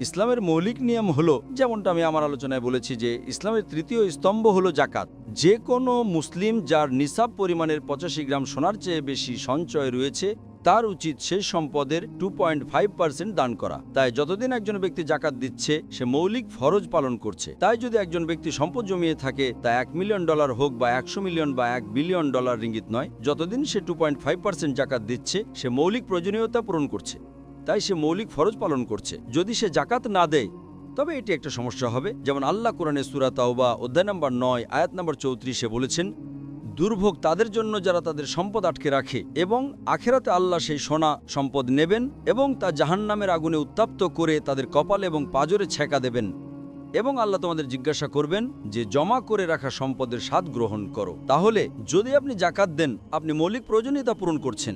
ইসলামের মৌলিক নিয়ম হলো, যেমনটা আমি আমার আলোচনায় বলেছি, যে ইসলামের তৃতীয় স্তম্ভ হলো জাকাত। যে কোনো মুসলিম যার নিসাব পরিমাণের 85 গ্রাম সোনার চেয়ে বেশি সঞ্চয় রয়েছে, তার উচিত সেই সম্পদের 2.5% দান করা। তাই যতদিন একজন ব্যক্তি জাকাত দিচ্ছে, সে মৌলিক ফরজ পালন করছে। তাই যদি একজন ব্যক্তি সম্পদ জমিয়ে থাকে, তা $1 মিলিয়ন হোক বা 100 মিলিয়ন বা $1 বিলিয়ন রিঙ্গিত নয়, যতদিন সে 2.5% জাকাত দিচ্ছে, সে মৌলিক প্রয়োজনীয়তা পূরণ করছে। তাই সে মৌলিক ফরজ পালন করছে। যদি সে জাকাত না দেয়, তবে এটি একটা সমস্যা হবে। যেমন আল্লাহ কোরআনে সূরা তাওবা অধ্যায় নম্বর 9 আয়াত নম্বর 34 বলেছেন, দুর্ভোগ তাদের জন্য যারা তাদের সম্পদ আটকে রাখে, এবং আখেরাতে আল্লাহ সেই সোনা সম্পদ নেবেন এবং তা জাহান্নামের আগুনে উত্তপ্ত করে তাদের কপাল এবং পাজরে ছেঁকা দেবেন। এবং আল্লাহ তোমাদের জিজ্ঞাসা করবেন যে জমা করে রাখা সম্পদের স্বাদ গ্রহণ করো। তাহলে যদি আপনি জাকাত দেন, আপনি মৌলিক প্রয়োজনীয়তা পূরণ করছেন।